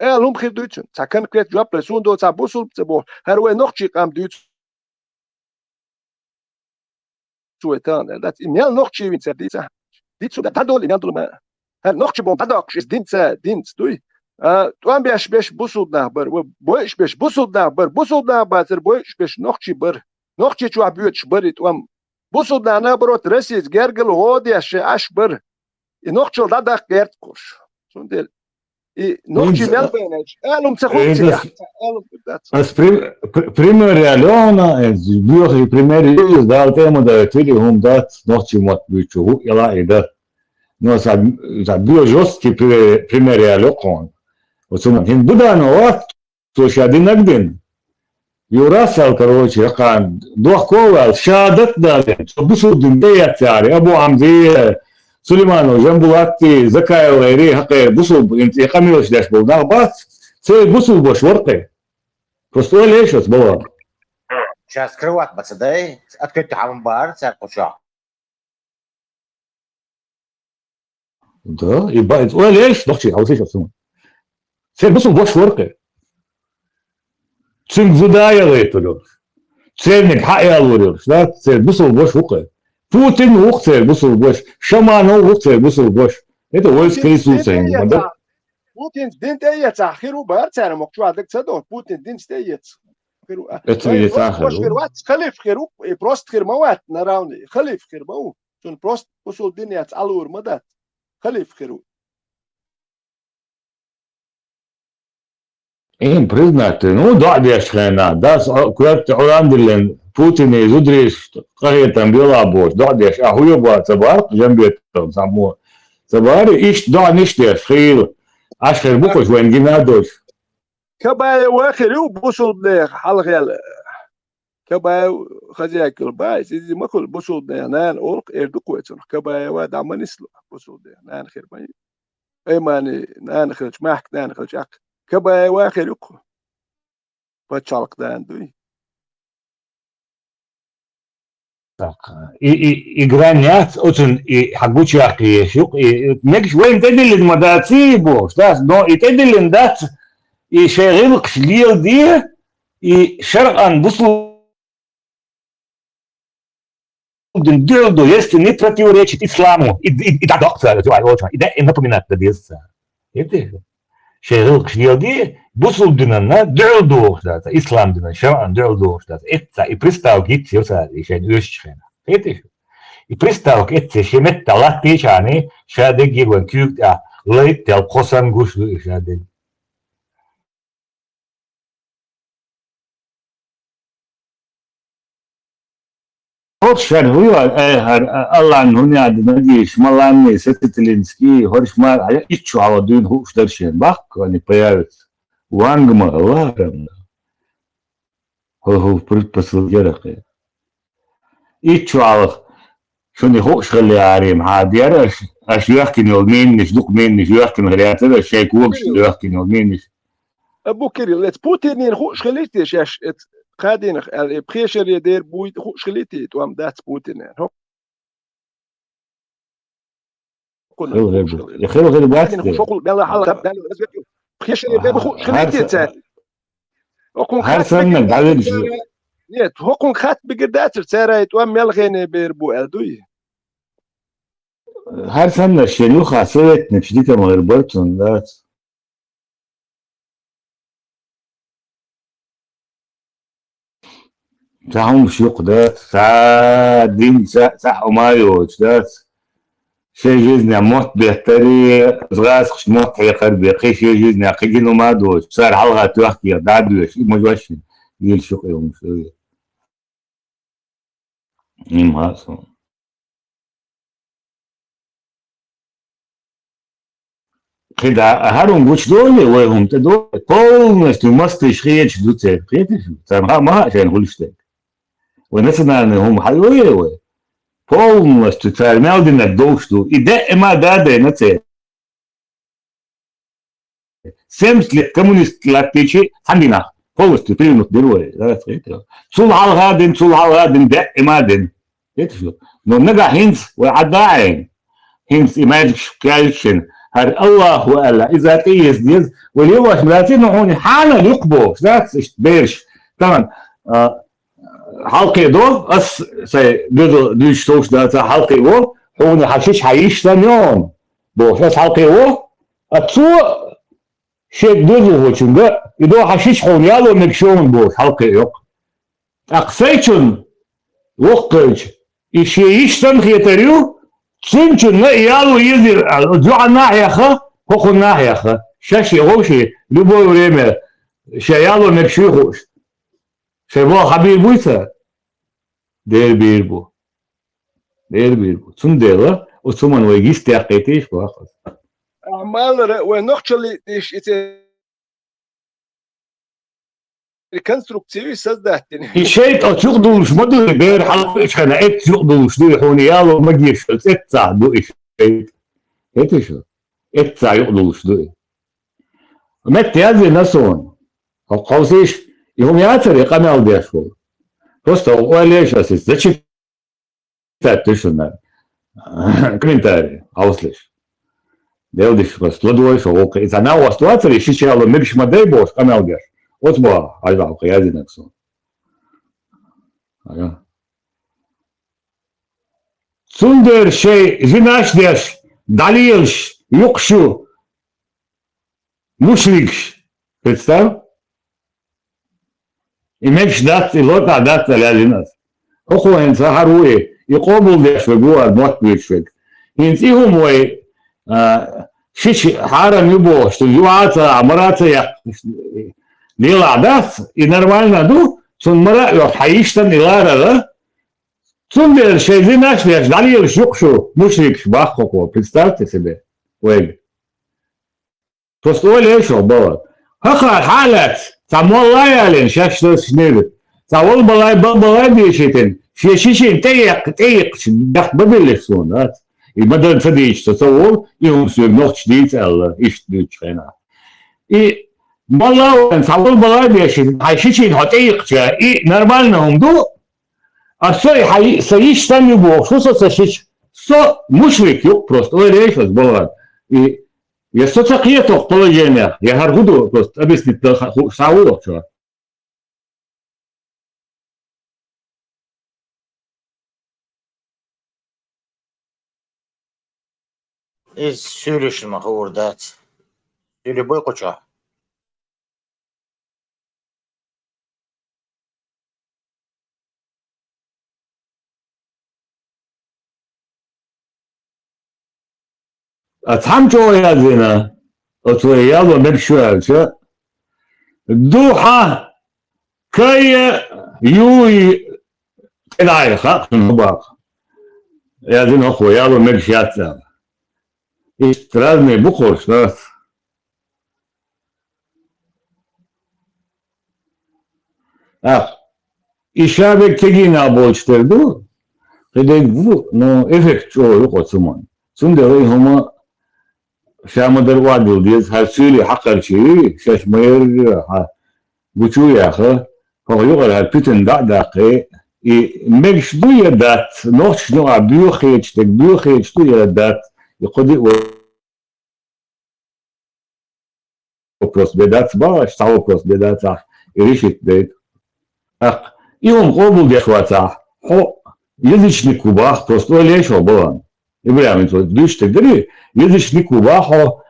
لهم خير ديتشو تا كان كريت جواب لسون دو تا بوصل تبو هروي نقشي قام ديتشو سويتان ذات ميل نقشيوين دي تا ديتشو دا دول يندل ما هل نقشي بون تداكش دينتا دينت دوي توان بيش بوصل نهبر وبوش بيش بوصل نهبر بوش بيش نقشي بر نقشي شو عبيوتش بر توان بوصل نهبر ترسيز جرجل هودي اش بر نقشي دا قيرت كوش سوندل نقشي مال بينش قالوا تخوتي As primeira leona buur primeiro da tema da tele dat noqchi mot buchu ela ida no za bio josti primeira leon وثم هن بدانوات تو شادين نقدن يراسل كروتشي قان دوخ كوال شادت دالين بسود دنيا تاعي ابو عمزي سليمانو جنبواتي زكايا وغيري حقي بسود انت قميوش داش بودا بس سي بسود бош ورقي просто ليش اسبوع Сейчас скрывать бацадай, открыть амбар, церковь шо. Да, يبقى ليش ضحكي او شيء اسمه سي بسود бош ورقي تسنج زدايا غيتلو تسنج حقيا الوريوش لا تسنج بسود бош ورقي بوتين وقت بوصل بوش شمانو وقت بوصل بوش это ويس كيسو سين بوتين دين تايت اخيرو بارتر مقطوع دك صدق بوتين دين تايت خيرو واش غير وات خليف خيرو بروست خير موات نراوني خليف خير مو شون بروست وصل دنيا تعلور مدات خليف خيرو им признать ну да дешхена да кварт орандилен Путин и Зудриш, как там была бош, да, деш, а хуё была цабар, жамбет там само. Цабар иш да ништер, خير. اشهر بوكش وين جينا دوش. كباي واخر يو بوصل ده حلقه كباي خزيك الباي سيدي ما كل بوصل ده نان اورك اردكويتون كباي واد عمنسلو بوصل ده نان خير باي اي ماني نان خرج ماك نان خرج اك كباي واخر يو بتشالك دان دوي игранят очень и хагучи ахиешук и мекш вен теделин мадаци бош да но и теделин дат и шерил кшлил ди и шаран бусу дилдо если не противоречит исламу и да доктор и да напоминает да диса это шерил кшлил ди бусу динана дилдо да ислам дина шаран дилдо да это и пристал гит юса и шен юшчена это и пристал это шемет талати чани шаде гивен кюк а лейт тел косан гуш шаде Hoşçakal huyal Allah'ın hünyad надеюсь маланный сетителинский хоршмар а я ищу авадун хушдаршен бак они появятся вангма ларам هو предпосыл ярахе ищу авах شوني خوش خلي عارم عاد يراش اش يحكي نولمين مش دوك مين مش يحكي غيرات هذا الشيء كوبش يحكي نولمين مش ابو كريم ليت بوتين خوش خليتش اش قاعدين بريشر يدير بوي خوش خليتي توام دات بوتين هو يا خير غير بوات شغل بلا حلقه بريشر يدير خوش خليتي تاع هر سنه بعدين نيت هوكون خات بقدات سيرا توام يلغيني بيربو الدوي هر سنه شنوخه سويت نشديته مغير برتون دات ساهم شيوق دات سا دين سا مايو دات شيء جزنا موت بيحتري صغاس خش موت يقرب بقي شيء جزنا قينو ما دوش صار حلقه توحكي دابلش مجوش يل شوق يوم شويه ماسو كده هارون гуч доли وهم تدو полностью мастышхеч дуце претиш там ма шен хулштек национальный гум халуевый, полностью царь Мелдина душу, и да эма даде на цель. 70 лет коммунистки отличие Хандина, полностью принят герои. Цулхалгадин, да эмадин. Это все. Но нога хинц, вадаин. Хинц имадж кальчин. هر الله وألا إذا تيس ديز واليوم ملاتين هون حالا يقبو ذات بيرش طبعا حلقي دو أس سي دوش توش ذات حلقي و هون حشيش حيش ثانيون بو فاس حلقي و أتسو شيء دوزو هو شنجا يدو حشيش هون يالو مكشون بو حلقي يق أقسيتون وقج إيش تنخيتريو سنتون لا يالو يزير جوع الناحية خا هو الناحية خا شاشي غوشي любое время شيالو مكشوخوش شبو حبيب بويسا دير بيربو تندلا وثمان ويجيس تاقيتيش باخذ أعمال ونقشلي إيش rekonstruksiyi sazdahtin. شيء أشوف دوش ما دوش بير حلقة إيش خنا أشوف دوش دوش هوني يالو ما جيش أتسع دو إيش هيك شو أتسع يقدوش دو مت هذه نسون قوسيش يوم يعتر يقنعوا بيشوا просто وليش أساس ده شيء تاتشنا كمنتاري أوصلش ده وديش بس لدوش أوكي إذا أنا وصلت لي شيء يالو مش ما ده بوش قنعوا بيش أصبح على قيادة نفسه. سندر شيء زناش داش دليلش يقشو مشركش представь имеешь дать лот дать лялинас هو إنت هروي يقابل داش بجوا الموت بيشفك إنت إيه موي شيء حارم يبوش تجوعات عمرات Нелада, и нормально, ну, суммара, хаиштан, нелада, суммер, шейзи наш, я ждали, шукшу, мушрик, бахоко, представьте себе, уэг. Просто оля еще было. Хаха, халат, самолай ален, сейчас что снили. Самол балай бешитен, шешичин, теяк, дах бабили сон, да. И мадан садич, что самол, и он все ночь дитя, ишь дучена. И والله صور بلاديش هيشيشين هتيقشا إيه نورمالنا دو الصي سيش تاني بو خصوصا سيش سو مشرك يوك просто وليش بس بلاد и я соцакието положение я харгуду просто объяснить сауло что Из söyleşilme hurdat. Söyle boy koça. أتهم جويا زينا أتويا ومبشوال شو دوحة كي يوي كلاي خاطر نباق يا زين أخويا ومبشات إسترازني بخورش ناس إشابك تجينا بولشتردو كده بو نو إفكت شو يقول سمان سندري هما شامدر وادل ديز هالسيلي حقر شيء شاش مير بوشو يا أخي هو يقول هالبيتن داقي مش دوية دات نوش نوع بيوخيش دوية دات يقول вопрос бедат баш стал вопрос бедат решит бед и он пробовал дешваться язычник кубах просто лечил было и прямо то дышь ты говори язычник кубах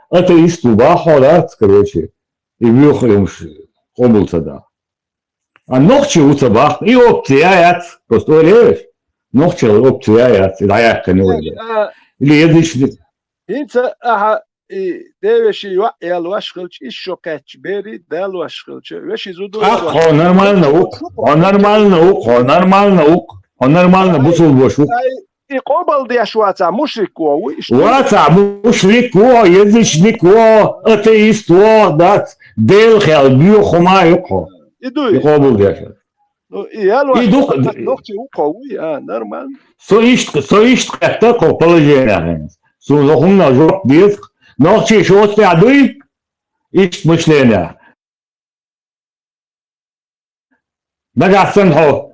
атеист кубах да короче и выехал пробовал тогда а ночи у собак и опция просто лечь ночи опция да я конечно или язычник انت ديوشي يوعي الواشخلش الشوكاتش بيري دا الواشخلش وشي زودو нормально бусул бош и قبل دي شواتا مشركو واتا مشركو язычнико атеисто дат дел хел био хома юко идуй قبل دي И дух... ногти уковый, нормально. Соишь такое положение. Сузохумна жоп диск. Ногти шосты адуй. Ишт мышления. Нагасан хо.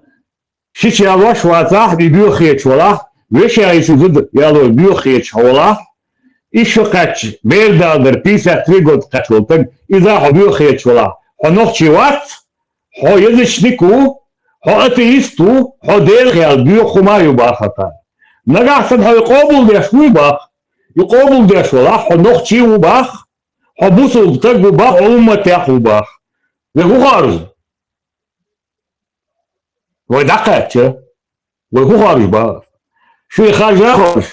Шича ваш вазах бибюхеч вала. Веща ишь зуд ялой бибюхеч вала. Еще кач. Бердалдер 53 год качал. Так и за хо бибюхеч вала. Хо ногти вац. Хо язычнику. Хо атеисту. Хо дельхел бибюхумаю бахата. Нагасан хо يقابل داش ويباخ. يقابل داش ولا хо نقطي وباخ. хо بوصل تك وباخ أمة تاخ وباخ. وهو خارج. ودقت وهو خارج باخ. شو خارج خارج.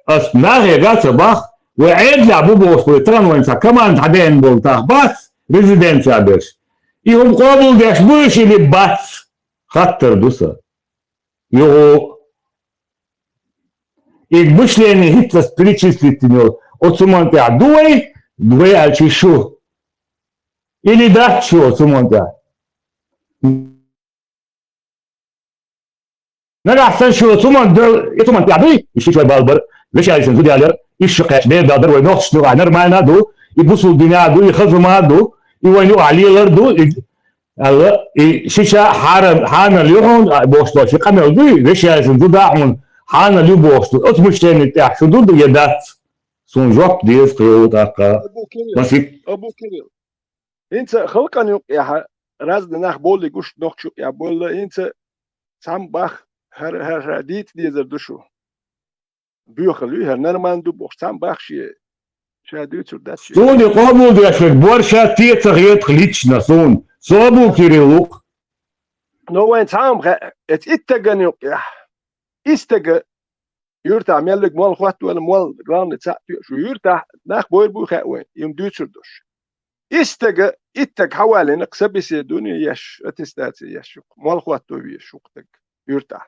أسمعه جات باخ وعيد لعبوا بوس ويترن وينسى كمان تعبان بولتاخ بس ريزيدنسيا بس. يوم قابل داش بوش اللي بس خطر دوسا. يو И мышление Гитлера перечислить него. От сумонтя дуй, две чешу. Или да, чего сумонтя. Нагасан шо сумонтя дуй, и что балбар, вешайся туда алер, и шукач бед дадер вой нохт что нормально ду, и бусул дуня ду, и хазума ду, и войну алилер ду, и сейчас хана льон, бошто, что камел ду, вешайся туда он. Хана любовь, что от мышления так, что тут едят, сунжок дес кроутака. Абу Кирилл. Инца халканюк я разные нах боли гуш нохчук я боли инца сам бах хадит дизер душу. Бюхалю хер норманду бох сам бах ши шадут сюда. Сон я помню, да что борща теца гет лично сон. Абу Кириллук. Но вайн сам эт иттаганюк я. Istege yurta mellik mal khwat wala mal grande tsa shu yurta nach boyr bu khawen yum dutsur dos istege ittek hawali naqsabis dunya yash atistati yash mal khwat to bi shuqtek yurta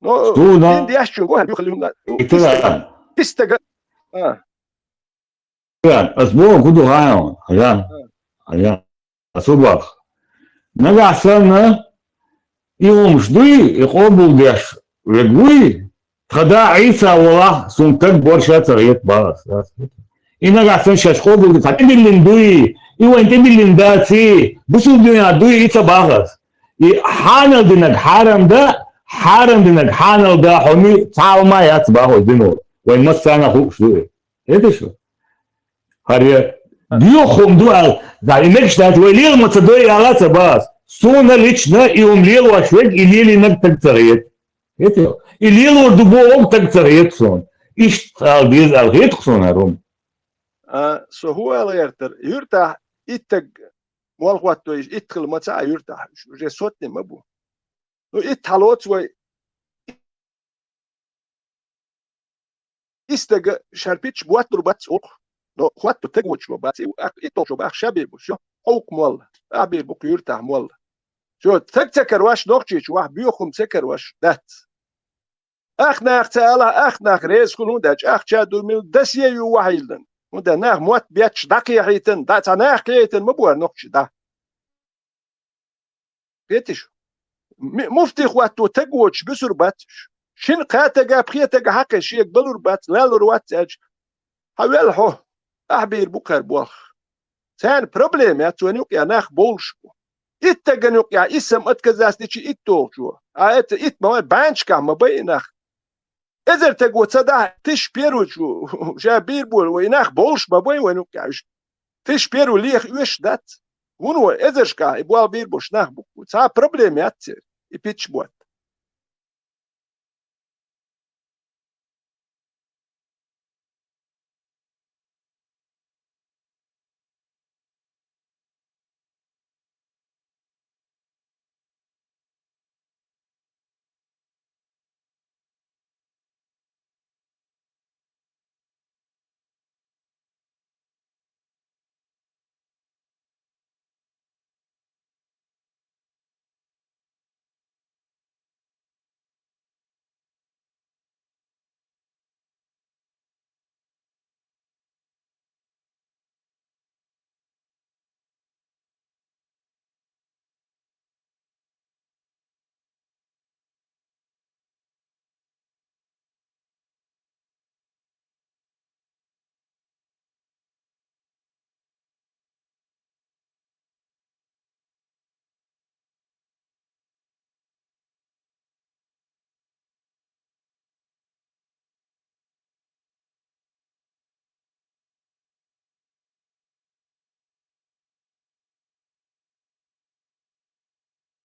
no indi yash go hal khallihum istege asbo kudu hayo aya asubak nagasana يوم شدوي يقوبل داش رجوي خدا عيسى والله سنتك برشا تغيط باس إنا قاعد شاش قوبل داش أنت اللي ندوي إيوه أنت اللي نداسي بس الدنيا دوي عيسى باغس حانل دينك حارم دينك حانل دا حمي تعال ما يتباهو دينو وين مسانا خوب شدوي إيه شو هري بيوخم دوال دا إنك شتات ويليل ما تدوي على تباس Сона лично и умлел ашвек и лели над так царет. Это и лел дубов так царет сон. И что без алгет сон аром. So هو الغيرتر يرتاح إتج والقوات تويش إدخل متاع يرتاح جسوتني مبو. لو إتحلوت وي إستج شربيتش بواتر باتس أوك. لو قوات تجوتش باتس إتوش بأخ شبيه بشو أوك مول أبي بوك يرتاح مول. شو تكتكر واش نقطيش واحد بيوخم تكر واش دات اخنا اختالا اخنا ريز كلون داج اخ جادو مل دسيه يو واحدن ودا ناخ موت بياتش داكي حيتن دات ناخ كيتن مبور نقطش دا بيتش مفتي خواتو تقوتش بسر باتش شن قاتقا بخيتقا حق شيك بلور بات لالور واتج حوال حو احبير بوكر بوخ سان بروبليم يا تونيوك يا ناخ بولش إتجنوك يا اسم أتكزاس تيجي إتوجو إت ما بانش كام بينخ إذا تقول صدق تش بيروجو جابير بول وينخ بولش ما بين وينوك يعيش تش بيرو ليخ يش دات ونو إذا شكا يبغى بير بوش نخ بوك صار بروبلم ياتر يبيتش بوت